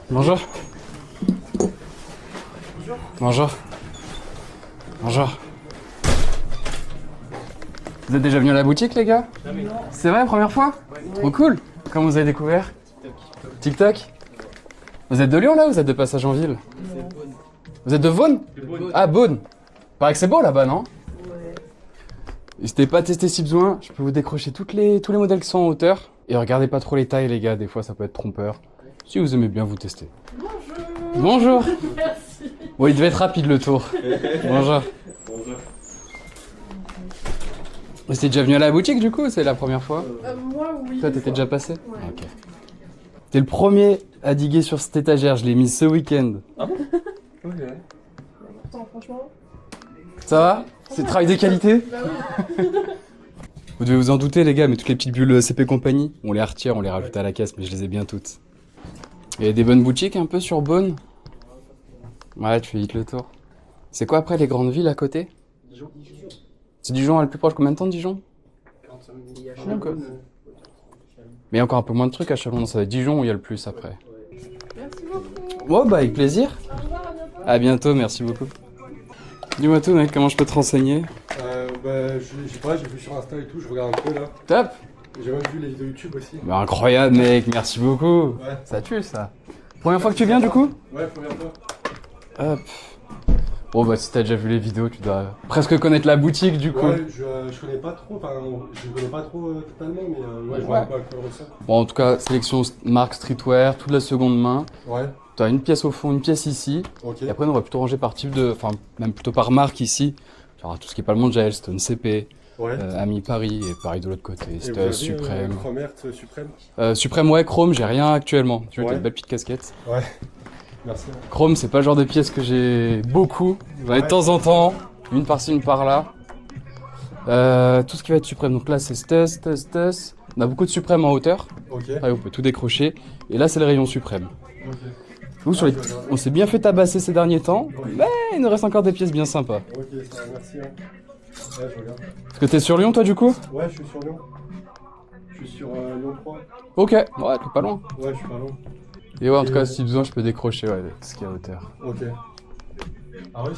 Bonjour. Bonjour. Bonjour. Vous êtes déjà venu à la boutique, les gars? Non. C'est vrai, première fois? Trop cool. Comment vous avez découvert? TikTok. Vous êtes de Lyon, là, ou vous êtes de passage en ville? Vous êtes de Vaune? Ah, Beaune. Paraît que c'est beau, là-bas, non? Ouais. N'hésitez pas à tester si besoin. Je peux vous décrocher tous les modèles qui sont en hauteur. Et regardez pas trop les tailles, les gars. Des fois, ça peut être trompeur. Si vous aimez bien vous tester. Bonjour. Bonjour. Merci. Bon, il devait être rapide, le tour. Bonjour. Bonjour. Vous étiez déjà venu à la boutique, du coup? C'est la première fois? Moi, oui. Toi, t'étais déjà passé? Ouais. Ok. T'es le premier à diguer sur cette étagère. Je l'ai mise ce week-end. Ah bon? Ok. Pourtant, franchement. Ça va? C'est le travail de qualité? Bah oui. Vous devez vous en douter, les gars, mais toutes les petites bulles CP Compagnie, on les retire, on les rajoute à la caisse, mais je les ai bien toutes. Il y a des bonnes boutiques un peu sur Beaune? Ouais, tu fais vite le tour. C'est quoi après les grandes villes à côté? Dijon. C'est Dijon, le plus proche, combien de temps Dijon? 45 minutes. Donc, mais il y a encore un peu moins de trucs à Chalon, ça va être Dijon où il y a le plus après. Merci beaucoup. Ouais, bah avec plaisir. Au revoir, à bientôt. À bientôt, merci beaucoup. Dis-moi tout, mec, comment je peux te renseigner? J'ai vu sur Insta et tout, je regarde un peu là. Top! J'ai même vu les vidéos YouTube aussi. Bah incroyable, mec, merci beaucoup. Ouais. Ça tue, ça. Première fois que tu viens, du coup? Ouais, première fois. Hop. Bon bah si t'as déjà vu les vidéos, tu dois presque connaître la boutique du coup. Ouais, je connais pas trop, enfin, je connais pas trop totalement, mais ouais, je vois un peu à quoi elle ressemble. Bon en tout cas, sélection marque streetwear, toute la seconde main. Ouais, T'as une pièce au fond, une pièce ici. ok. Et après on aurait plutôt rangé par type de, enfin même plutôt par marque ici. Genre tout ce qui est Palmont Gel, Stone CP, Ouais. Ami Paris et pareil de l'autre côté, Et vous Stus, avez, Suprême. Chromert, Suprême. Suprême ouais, Chrome, j'ai rien actuellement. Tu vois, Ouais. t'as une belle petite casquette. Ouais. Merci. Chrome, c'est pas le genre de pièce que j'ai beaucoup. J'en ai de Ouais. temps en temps, une par-ci, une par-là. Tout ce qui va être Suprême, donc là c'est Stus. On a beaucoup de Suprême en hauteur. Ok. Ah, on peut tout décrocher. Et là c'est le rayon Suprême. Ok. Nous, sur les... On s'est bien fait tabasser ces derniers temps, mais il nous reste encore des pièces bien sympas. Ok, ça va, merci. Hein. Ouais, je regarde. Est-ce que t'es sur Lyon toi du coup? Ouais, je suis sur Lyon. Je suis sur Lyon 3. Ok, ouais, t'es pas loin. Ouais, je suis pas loin. Et ouais, en tout Et cas, si besoin, je peux décrocher ouais, tout ce qui est à hauteur. Ok. Ah ouais,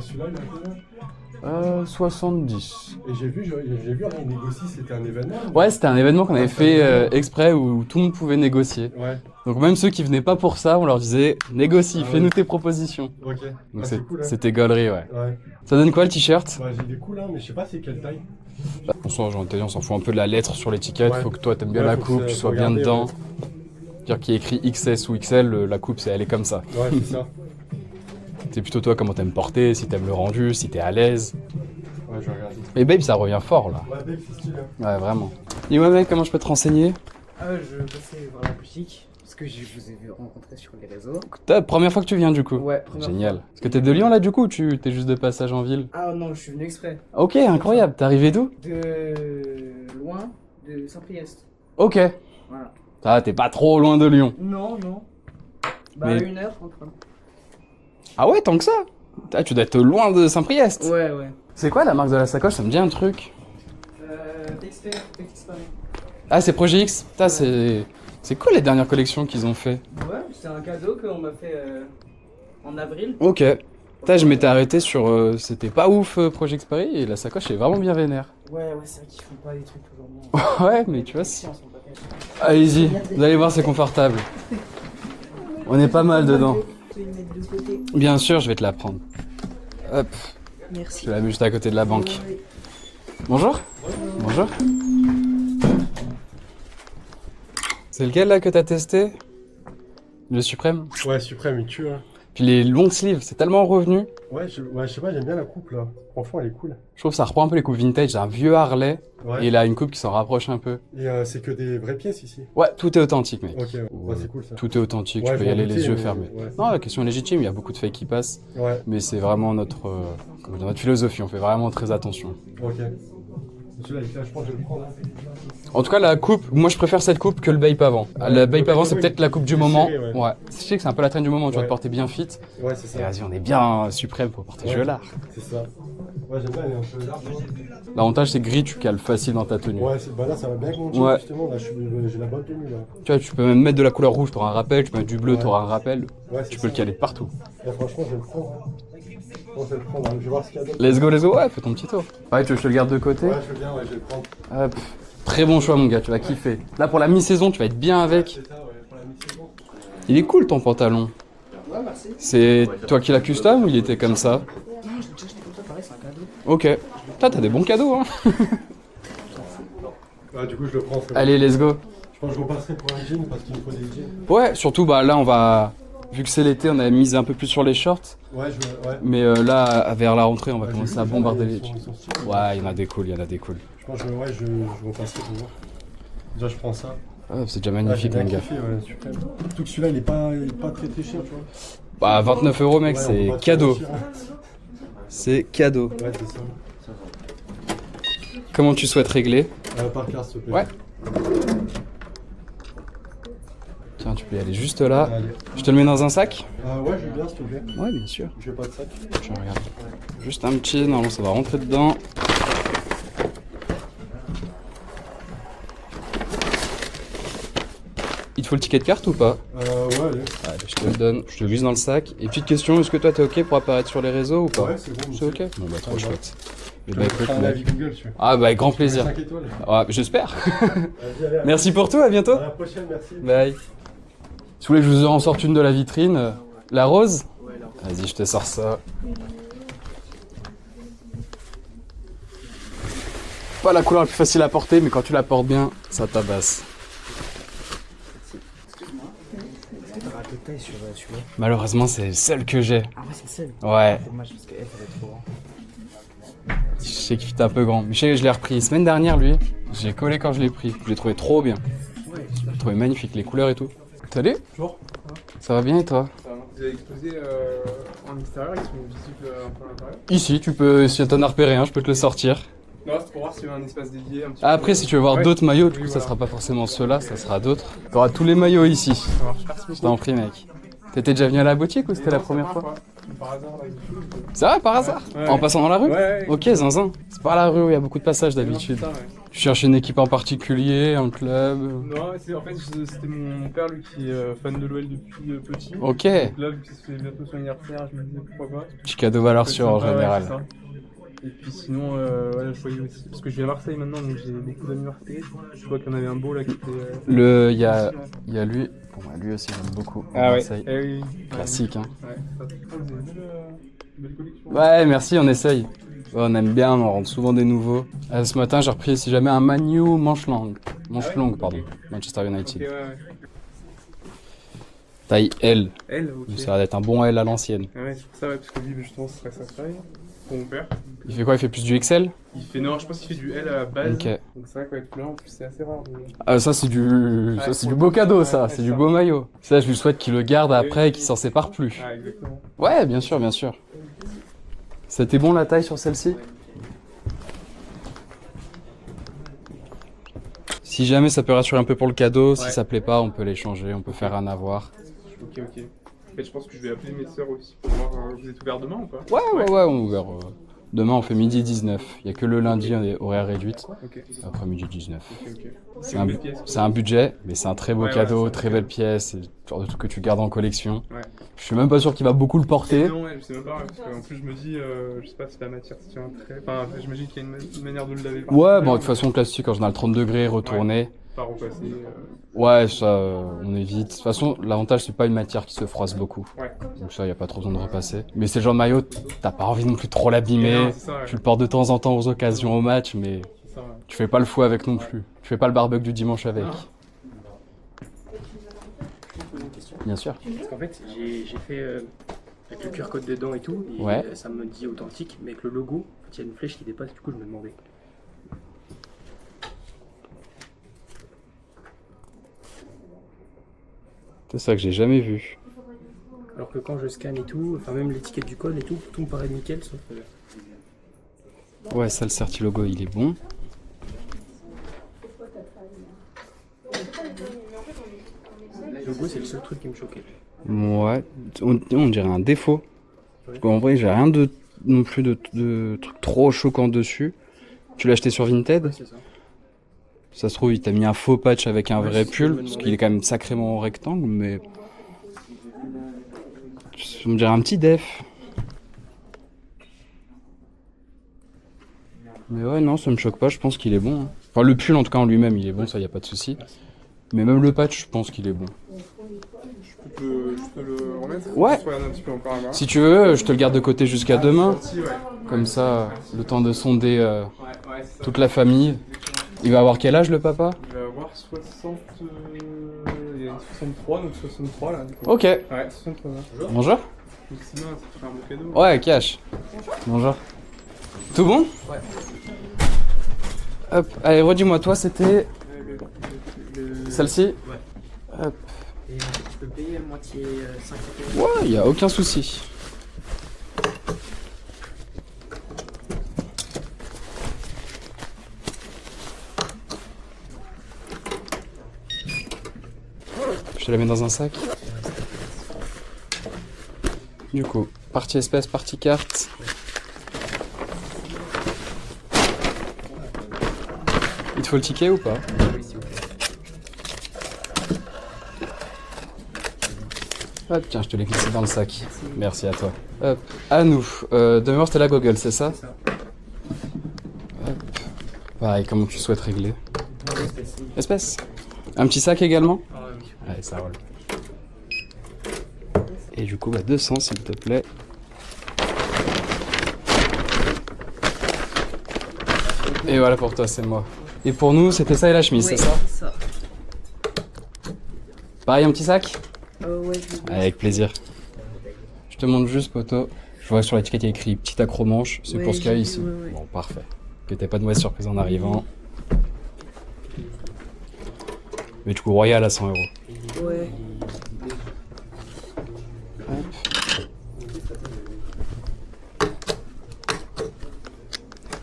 celui-là, il a combien? 70. Et j'ai vu rien négocier, c'était un événement? Ouais, c'était un événement qu'on avait fait exprès où tout le monde pouvait négocier. Ouais, Donc même ceux qui venaient pas pour ça, on leur disait négocie, Ah ouais. fais-nous tes propositions. ok. Donc Ah, c'est cool, hein. c'était gaulerie, ouais. Ouais. Ça donne quoi le t-shirt? Bah, j'ai des coups là, mais je sais pas c'est quelle taille. On s'en fout un peu de la lettre sur l'étiquette, Ouais. faut que toi t'aimes bien Ouais, la faut que coupe, ça- tu faut sois bien regarder, dedans. ouais. Dire qu'il y a écrit XS ou XL, la coupe elle est comme ça. Ouais, c'est ça. C'est plutôt toi comment t'aimes porter, si t'aimes le rendu, si t'es à l'aise. Ouais, je vais regarder. Et babe, ça revient fort là. Ouais, Dave, c'est stylé. Ouais, vraiment. Dis-moi mec, comment je peux te renseigner? Je passais voir la boutique parce que je vous ai vu rencontrer sur les réseaux. Top, première fois que tu viens du coup. Ouais, première Génial. fois. Est-ce que t'es de Lyon là du coup ou t'es juste de passage en ville? Ah non, je suis venu exprès. Ok, incroyable. T'es arrivé d'où? De loin, de Saint-Priest. Ok. Voilà. Ah, t'es pas trop loin de Lyon. Non, non. Bah, Mais- 1 heure en train. Ah ouais, tant que ça? Ah, tu dois être loin de Saint-Priest. Ouais, ouais. C'est quoi la marque de la sacoche? Ça me dit un truc. Dexter, Paris. Ah, c'est Projet X. Putain, c'est cool les dernières collections qu'ils ont fait. Ouais, c'est un cadeau qu'on m'a fait en avril. Ok. Putain, je m'étais arrêté sur. C'était pas ouf Projet X Paris et la sacoche est vraiment bien vénère. Ouais, c'est vrai qu'ils font pas des trucs toujours bien. Ouais, mais tu vois, Si, on s'en bat. allez-y, vous allez voir, c'est confortable. On est pas mal dedans. Je vais le mettre de côté. Bien sûr, je vais te la prendre. Hop, Merci. je la mets juste à côté de la banque. Bonjour. Bonjour. C'est lequel là que t'as testé? Le Suprême? Ouais, Suprême, il tue, hein. Puis les long sleeves, c'est tellement revenu. Ouais, je sais pas, j'aime bien la coupe là. Franchement, elle est cool. Je trouve que ça reprend un peu les coupes vintage. J'ai un vieux Harley Ouais. et il a une coupe qui s'en rapproche un peu. Et c'est que des vraies pièces ici. Ouais, tout est authentique, mec. Ok, ouais, c'est cool ça. Tout est authentique, Ouais, tu peux je y m'en aller les doutais, yeux mais- fermés. ouais. Non, la question est légitime, il y a beaucoup de fakes qui passent, Ouais, mais c'est vraiment notre, comment dire, notre philosophie, on fait vraiment très attention. ok. Celui-là, je pense que je vais le prendre. Hein. En tout cas, la coupe, moi je préfère cette coupe que le Bape avant. Ouais, Le le Bape avant, Bape c'est avant, peut-être il- la coupe du il est moment. serré, ouais. Ouais. Je sais que c'est un peu la traîne du moment, tu vas Ouais. te porter bien fit. Ouais, c'est Et ça. vas-y, on est bien suprême pour porter Ouais. jeu là. C'est ça. Ouais, j'aime bien, elle est un peu large. L'avantage, c'est gris, tu cales facile dans ta tenue. Ouais, bah là, ça va bien avec mon jean, Ouais. justement. Là, j'ai la bonne tenue, là. Tu vois, tu peux même mettre de la couleur rouge, t'auras un rappel, tu peux mettre du bleu, Ouais. t'auras un rappel. Ouais, Tu peux le caler partout. Et franchement, je vais le prendre. Je pense que je vais le prendre. Je vais voir ce qu'il y a d'autre. Let's go, ouais, fais ton petit tour. Ouais, tu veux que je te le garde de côté? Ouais, je veux bien, ouais, je vais le prendre. Hop. Très bon choix, mon gars, tu vas kiffer. Là, pour la mi-saison, tu vas être bien avec. C'est ça, ouais, pour la mi-saison. Il est cool ton pantalon. Ouais, merci. C'est toi qui l'as custom ou il était comme ça? Non, je l'ai déjà acheté comme ça, pareil, c'est un cadeau. Ok. Putain, t'as des bons cadeaux, hein. Ouais, du coup, je le prends. Allez, let's go. Je pense que je repasserai pour un jean parce qu'il me faut des jeans. Ouais, surtout, bah là, on va. Vu que c'est l'été, on a misé un peu plus sur les shorts. Ouais, ouais. Mais là, vers la rentrée, on va Ouais, commencer j'ai à vu, bombarder les ils jeans. sont stylés. Ouais, il y en a des cool, il y en a des cool. Je pense que je repasserai pour voir. Déjà, je prends ça. Ah, c'est déjà Ah, j'ai magnifique, bien mon gars. kiffé, ouais, suprême. Surtout que celui-là, il est pas très cher, tu vois. Bah, 29 €, mec, Ouais, on c'est va pas cadeau. trop cher, hein. C'est cadeau. Ouais, c'est ça. Comment tu souhaites régler? Par carte, s'il te plaît. Ouais. Tiens, tu peux y aller juste là. Allez. Je te le mets dans un sac? Ouais, je veux bien, s'il te plaît. Ouais, bien sûr. Je veux pas de sac. Tiens, regarde. Juste un petit, normalement ça va rentrer dedans. Il te faut le ticket de carte ou pas? Ouais, allez. Allez, je te le donne, je te le glisse dans le sac. Et petite question, est-ce que toi t'es ok pour apparaître sur les réseaux ou pas? Ouais, c'est bon. C'est ok? Bon bah trop Ouais. chouette. Et Je bah vais écoute, faire un mec. avis Google, tu veux. Ah bah avec grand plaisir. 5 étoiles. Ouais, j'espère. Vas-y, allez. Merci pour tout, à bientôt. À la prochaine, merci. Bye. Si vous voulez que je vous en sorte une de la vitrine, la rose? Vas-y, je te sors ça. Pas la couleur la plus facile à porter, mais quand tu la portes bien, ça tabasse. Excuse-moi. Est-ce que t'auras un peu de taille sur celui-là? Malheureusement, c'est le seul que j'ai. Ah ouais, c'est le seul. Ouais, Dommage parce qu'elle, ça va être trop grand. je sais qu'il fait un peu grand. Mais je l'ai repris semaine dernière, lui. J'ai collé quand je l'ai pris. Je l'ai trouvé trop bien. Ouais, Je l'ai trouvé magnifique, les couleurs et tout. Salut, Bonjour. ça va bien et toi? Vous avez exposé en extérieur, ils sont visibles un peu à l'intérieur. Ici, tu peux, si t'en as repéré un, je peux te le sortir. Non, c'est pour voir s'il y a un espace dédié un petit peu. Après, si tu veux voir Ouais. d'autres maillots, du Oui, coup, ça voilà. sera pas forcément ceux-là, ça sera d'autres. T'auras tous les maillots ici. Ça marche, merci Je beaucoup. t'en prie, mec. T'étais déjà venu à la boutique ou c'était la Non, c'est première fois? Par hasard, là, C'est vrai, par hasard? Ouais. En passant dans la rue? Ouais, Ok, zinzin. C'est pas la rue où il y a beaucoup de passages d'habitude. Non, Tu cherches une équipe en particulier, un club? en fait, c'était mon père, lui, qui est fan de l'OL depuis petit. Ok. Donc là, vu que c'est bientôt son anniversaire, je me disais pourquoi pas. Petit cadeau valeur sûre en Ouais, général. c'est ça. Et puis sinon, ouais, je voyais aussi. Parce que je vis à Marseille maintenant, donc j'ai beaucoup d'amis marseillais. Je vois qu'il y en avait un beau là qui était. Il y a lui. Bon, bah, lui aussi, j'aime beaucoup. Ah ouais. Marseille. Eh oui. Classique, hein. Ouais, ça, vous avez une belle collection. Ouais, merci, on essaye. Ouais, on aime bien, on rentre souvent des nouveaux. Ce matin, j'ai repris, si jamais, un Manu manche longue. Manche Ah ouais, longue, pardon. ok. Manchester Ok, United. ouais. Taille L. Elle, ok. Donc ça va être un bon L à l'ancienne. Ah ouais, c'est pour ça, ouais, parce que lui, justement, ce serait sa taille. Pour mon père. Il fait quoi? Il fait plus du XL? Il fait, non, je pense qu'il fait du L à la base. Ok. Donc c'est vrai qu'avec couleur, en plus, c'est assez rare. Mais... Ah, ça, c'est du, ça, c'est du beau cadeau, ça. C'est du beau maillot. Ça, je lui souhaite qu'il le garde après et qu'il s'en sépare plus. Ah, exactement. Ouais, bien sûr, bien sûr. C'était bon la taille sur celle-ci? Si jamais ça peut rassurer un peu pour le cadeau, si Ouais. ça plaît pas, on peut l'échanger, on peut faire un avoir. Ok, ok. En fait, je pense que je vais appeler mes sœurs aussi pour voir. Vous êtes ouvert demain ou pas? Ouais, on est ouvert. Demain, on fait midi 19. Il y a que le lundi, on est horaire réduite. Ok. Après midi 19. Ok, ok. C'est une belle pièce. c'est un budget, mais c'est un très beau Ouais, cadeau, voilà, c'est très un belle pièce. C'est le genre de truc que tu gardes en collection. Ouais. Je suis même pas sûr qu'il va beaucoup le porter. Non, ouais, je sais même pas, parce qu'en plus je me dis, je sais pas si la matière se tient très. Enfin, j'imagine qu'il y a une manière de le laver. Ouais, bon, de toute façon, classique, en général, 30 degrés, retourné. Pas repasser. Ouais, ça, on évite. De toute façon, l'avantage, c'est pas une matière qui se froisse beaucoup. Ouais. Donc ça, y a pas trop besoin de repasser. Mais c'est le genre de maillot, t'as pas envie non plus de trop l'abîmer. Non, c'est ça, ouais. Tu le portes de temps en temps aux occasions au match, mais C'est ça, ouais. tu fais pas le fou avec non plus. Tu fais pas le barbecue du dimanche avec. Bien sûr. Parce qu'en fait, j'ai fait avec le QR code dedans et tout, et Ouais. ça me dit authentique, mais avec le logo, en fait, il y a une flèche qui dépasse, du coup je me demandais. C'est ça que j'ai jamais vu. Alors que quand je scanne et tout, enfin même l'étiquette du code et tout, tout me paraît nickel, sauf Ouais, ça, le certi-logo, il est bon. le logo c'est le seul truc qui me choquait. Ouais, on dirait un défaut. Parce qu'en vrai, j'ai rien de non plus de trucs trop choquants dessus. Tu l'as acheté sur Vinted? C'est ça. Ça se trouve, il t'a mis un faux patch avec un vrai pull, parce qu'il est quand même sacrément rectangle, mais... On me dirait un petit def. Mais ouais, non, ça me choque pas, je pense qu'il est bon. Hein. Enfin, le pull, en tout cas, en lui-même, il est bon, ça, y a pas de souci. Mais même le patch, je pense qu'il est bon. Je peux le remettre? Ouais. Je regarde un petit peu encore là-bas. Si tu veux, je te le garde de côté jusqu'à demain. Gentil, ouais. Comme ça, le temps de sonder Ouais, c'est ça. toute la famille. Il va avoir quel âge, le papa? Il va avoir 60... Il y a une 63, donc 63 là. Du coup. Ok. Ouais, 63 là. Bonjour. Donc sinon, ça te ferait un beau cadeau. Ouais, cash. Bonjour. Tout bon? Ouais. Hop, allez, redis-moi, toi, c'était celle-ci? Ouais. Hop. Et tu peux payer à moitié 50 €. Ouais, y a aucun souci. Je te la mets dans un sac. Du coup, partie espèce, partie carte. Il te faut le ticket ou pas? Oui, s'il vous plaît. Hop, tiens, je te l'ai glissé dans le sac. Merci à toi. Hop, à nous. De mémoire, c'était la Google, c'est ça? C'est ça. Hop. Pareil, comment tu souhaites régler? Espèce. Espèce. Un petit sac également? Ah oui. Allez, ça roule. Et du coup, 200 s'il te plaît. Et voilà pour toi, c'est moi. Et pour nous, c'était ça et la chemise, c'est ça? ça. Pareil, un petit sac? Ouais, Avec plaisir. Je te montre juste, poteau. Je vois sur l'étiquette, il y a écrit petit accroche-manche. C'est pour ce qu'il y a ici. ouais. Bon, parfait. Que t'aies pas de mauvaise surprise en arrivant. Mais du coup, royal à 100 €. Ouais.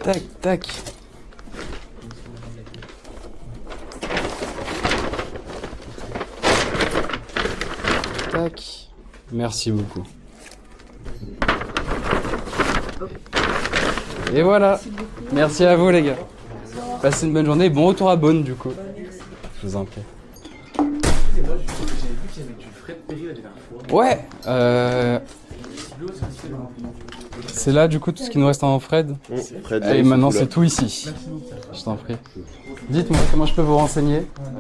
Tac, tac. Tac. Merci beaucoup. Et voilà. Merci à vous les gars. Passez une bonne journée. Bon retour à Beaune du coup. Je vous en prie. J'ai vu qu'il y avait du frais de péri la dernière fois. Ouais. C'est là du coup tout ce qui nous reste en Fred. Et maintenant c'est tout ici. Je t'en prie. Dites-moi comment je peux vous renseigner. Je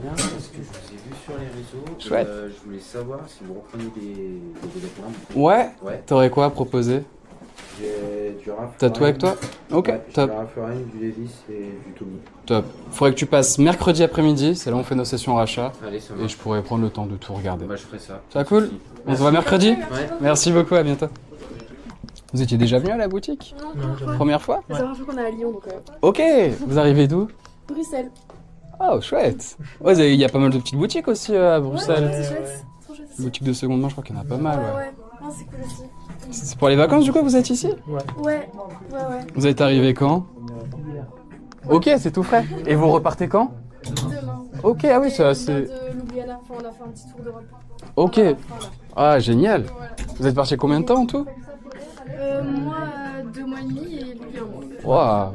viens parce que je vous ai vu sur les réseaux. Chouette. Je voulais savoir si vous reprenez des vêtements. Ouais. Ouais. T'aurais quoi à proposer? J'ai du Ralph T'as tout avec toi? Ok, Ouais, j'ai top. du Ralph Lauren, du Levi's et du Tommy. Top. Faudrait que tu passes mercredi après-midi, c'est là où on fait nos sessions rachat. Allez, ça Et marche. je pourrais prendre le temps de tout regarder. Bah, je ferai ça. Ça va cool? On se voit mercredi? Ouais. Merci beaucoup, à bientôt. Vous étiez déjà venu à la boutique? Non, Première fois? c'est la première fois qu'on est à Lyon, donc Ok, vous arrivez d'où? Bruxelles. Oh, chouette. Ouais, il y a pas mal de petites boutiques aussi à Bruxelles. C'est chouette. Trop chouette. Boutiques de seconde main, je crois qu'il y en a pas mal, ouais. Ouais. Non, c'est cool aussi. C'est pour les vacances, du coup, vous êtes ici? Ouais. Vous êtes arrivé quand? Ok, c'est tout frais. Et vous repartez quand? Demain. Ok, ah oui, c'est On assez... vient de Ljubljana. Enfin, on a fait un petit tour d'Europe. Ok. Enfin, là. Ah, génial. Voilà. Vous êtes parti combien de temps en tout? Moi, 2 mois et demi et lui 1 mois. Waouh,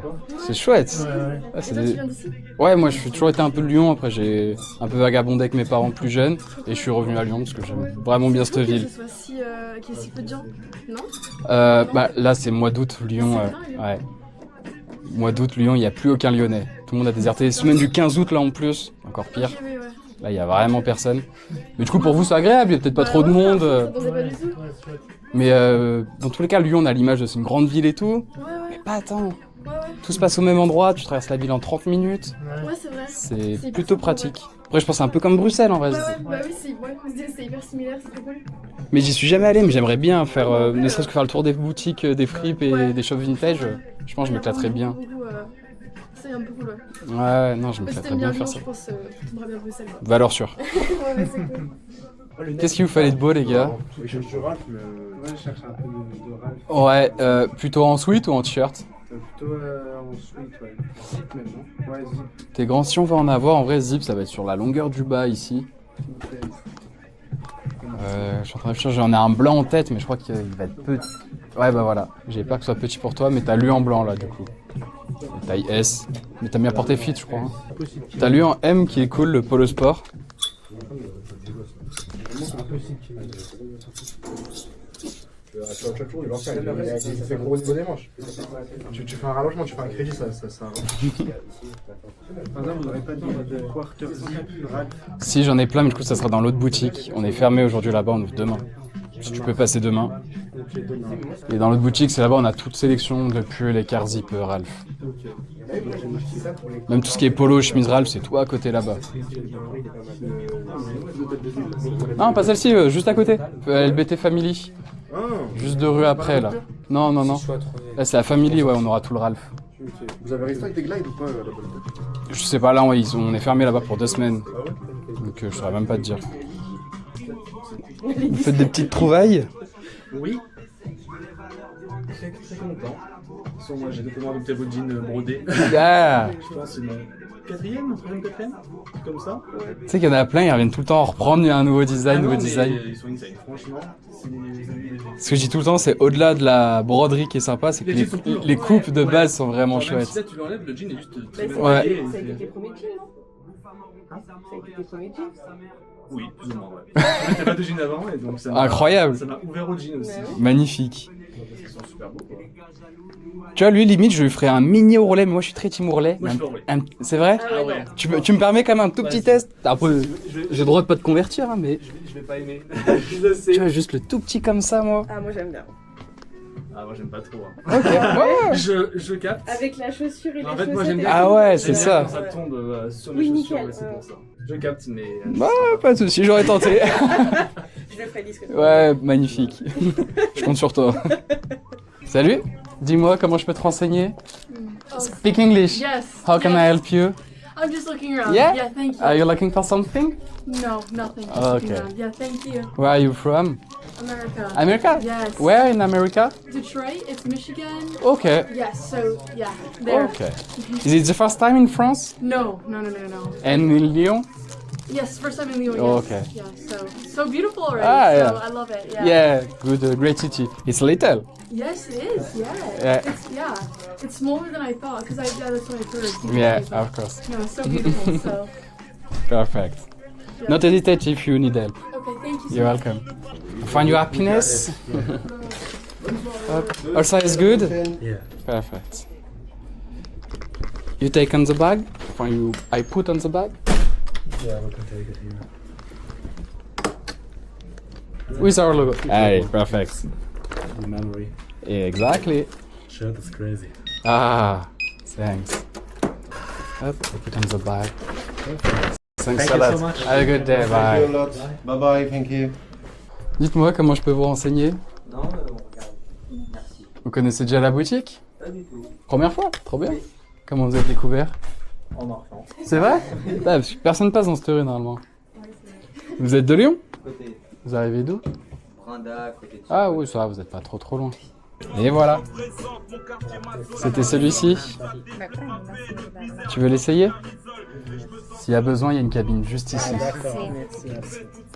c'est chouette. Ah, Et c'est toi, des- tu viens d'ici? Ouais, moi je suis toujours été un peu de Lyon, après j'ai un peu vagabondé avec mes parents plus jeunes et je suis revenu à Lyon parce que j'aime vraiment bien cette Que ville. ce soit qu'il y ait si peu de gens, non? Bah là c'est mois d'août, Lyon, ouais. Mois d'août, Lyon, il n'y a plus aucun Lyonnais. Tout le monde a déserté. Semaine du 15 août là en plus, encore pire. Ok, oui, ouais. Là il y a vraiment personne. Mais du coup pour vous c'est agréable, il y a peut-être pas trop de Ouais, monde. Ça dansait pas du tout. Mais dans tous les cas, Lyon on a l'image de c'est une grande ville et tout. Ouais. Pas tant. Ouais. Tout se passe au même endroit, tu traverses la ville en 30 minutes. Ouais, c'est vrai. C'est C'est plutôt hyper pratique. Après je pense que c'est un peu comme Bruxelles en vrai. Bah oui, c'est hyper similaire, c'est trop cool. Mais j'y suis jamais allé, mais j'aimerais bien faire, ne serait-ce que faire le tour des boutiques, des fripes et Ouais. des shops vintage. Je pense que je m'éclaterais bien. C'est un peu cool, ouais. Ouais, non, je Mais si m'éclaterais t'aimes bien bien faire Lyon, ça. je pense que tu aimerais bien Bruxelles. Quoi. Valeur sûre. Ouais, c'est cool. Qu'est-ce qu'il vous fallait de beau, les gars? Je cherche du Ralph, mais ouais, je cherche un peu de Ralph. Ouais, plutôt en sweat ou en t-shirt? Plutôt en sweat, ouais. Zip même, non? Ouais, zip. T'es grand, si on va en avoir, en vrai, zip, ça va être sur la longueur du bas ici. Je suis en train de réfléchir, j'en ai un blanc en tête, mais je crois qu'il va être petit. Ouais, bah voilà. J'ai peur que ce soit petit pour toi, mais t'as lu en blanc là, du coup. Taille S. Mais t'as bien porté fit, je crois. Hein. T'as lu en M qui est cool, le polo sport. Tu fais un rallongement, tu fais un crédit, ça. Si, j'en ai plein, mais du coup, ça sera dans l'autre boutique. On est fermé aujourd'hui là-bas, on ouvre demain. Si tu peux passer demain. Et dans l'autre boutique, c'est là-bas, on a toute sélection de pulls, écart zip, Ralph. Même tout ce qui est polo, chemise Ralph, c'est tout à côté là-bas. Non, pas celle-ci, juste à côté. LBT Family. Juste 2 rues après, là. Non. Là, c'est la Family, ouais, on aura tout le Ralph. Vous avez resté avec des glides ou pas là-bas? Je sais pas, là, on est fermé là-bas pour 2 semaines. Donc, je saurais même pas te dire. Vous faites des petites trouvailles? Oui. Très content. Moi j'ai découvert un petit jean brodé. Yeah. Je pense que c'est mon 4e, 3e, comme ça. Tu sais qu'il y en a plein, ils reviennent tout le temps à reprendre un nouveau design, Ils sont insane, franchement. Ce que je dis tout le temps, c'est au-delà de la broderie qui est sympa, c'est que les coupes de base sont vraiment chouettes. Si là tu l'enlèves, le jean est juste très bien. Ouais. Ça a été tes premiers jeans, non? Ça a été tes premiers jeans? Oui, plus ou moins, ouais. Je mettais pas de jean avant, et donc ça m'a... Incroyable. Ça m'a ouvert au jean aussi. Magnifique. Ils sont super beaux, quoi. Tu vois, lui, limite, je lui ferais un mini ourlet, mais moi, je suis très team ourlet. Moi, je fais ourlet. C'est vrai? Ah ouais. Tu me permets quand même un tout petit test? Après, j'ai le droit de pas te convertir, hein, mais... Je vais pas aimer. Je sais. Tu vois, juste le tout petit comme ça, moi. Ah, moi j'aime bien. Ah, moi j'aime pas trop. Hein. Ok, ouais. Je capte. Avec la chaussure et En les fait, moi chaussettes j'aime et bien. Ah ouais, c'est J'aime ça. bien quand ça tombe sur Oui, mes chaussures, nickel, ouais, c'est ouais. pour ça. Je capte, mais. Bah, pas de soucis, j'aurais tenté. Je le ferai discrètement. Ouais, magnifique. Je compte sur toi. Salut, dis-moi comment je peux te renseigner. Speak English. Yes. How can I help you? I'm just looking around. Yeah? Yeah, thank you. Are you looking for something? No, nothing. Just Oh, looking okay. around. Yeah, thank you. Where are you from? America. America? Yes. Where in America? Detroit, it's Michigan. Okay. Yes, so yeah, there. Okay. Is it the first time in France? No. And in Lyon? Yes, first time in Lyon. Yes. Oh, okay. Yeah, so beautiful already. Ah, so yeah. I love it. Yeah. Yeah, good, great city. It's little. Yes, it is. Yeah. Yeah. It's smaller than I thought because that's what I heard. Yeah, of course. No, it's so beautiful. So. Perfect. Yeah. Not hesitate if you need help. Okay, thank you. So You're much. welcome. Find your happiness. All size good? Yeah. Perfect. You take on the bag? I put on the bag? Yeah, we can take it here. With our logo. Hey, perfect. Memory. Exactly. Shirt is crazy. Ah, thanks. Hop, put on the bag. Thanks Thank a you lot. so much. Have a good day. Bye. Thank you a lot. Bye bye, thank you. Dites-moi comment je peux vous renseigner. Non, on regarde. Merci. Vous connaissez déjà la boutique? Pas du tout. Première fois? Trop bien. Comment vous avez découvert? En marchant. C'est vrai? Ah, parce que personne passe dans cette rue normalement. Vous êtes de Lyon? Côté Vous arrivez d'où? Brinda, côté de Ah oui, ça va, vous n'êtes pas trop loin. Et voilà. C'était celui-ci. Tu veux l'essayer? S'il y a besoin, il y a une cabine juste ici.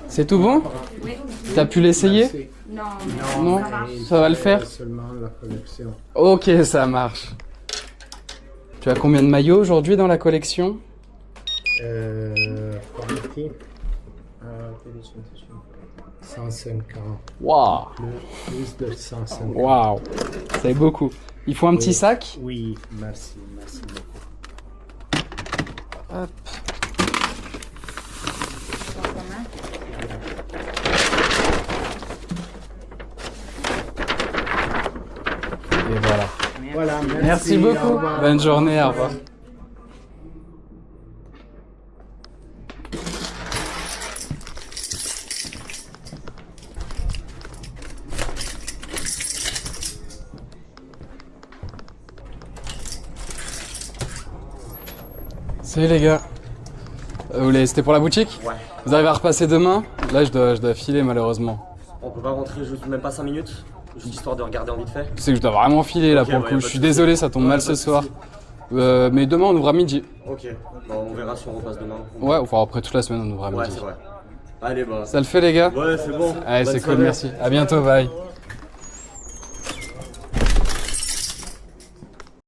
C'est tout bon? T'as pu l'essayer? Non. Ça va le faire? Seulement la collection. Ok, ça marche. Tu as combien de maillots aujourd'hui dans la collection? Quality. 150. Waouh! Plus de 150. Waouh! C'est beaucoup. Il faut un petit sac? Oui, merci beaucoup. Hop. Et voilà. Voilà, Merci beaucoup. Bonne journée, au revoir. Salut les gars. C'était pour la boutique? Ouais. Vous arrivez à repasser demain? Là, je dois filer malheureusement. On peut pas rentrer juste même pas 5 minutes? Juste histoire de regarder en vite fait? Tu sais que je dois vraiment filer là Ok, pour le ouais, coup. pas Je de suis soucis. désolé, ça tombe Ouais, mal pas ce de soir. soucis. Mais demain on ouvre à midi. Ok, bon, on verra si on repasse demain. Ouais, enfin après toute la semaine on ouvre à Ouais, midi. c'est vrai. Allez, bah. Ça le fait les gars? Ouais, c'est bon. Allez, Bonne c'est cool, soirée. merci. À bientôt, bye.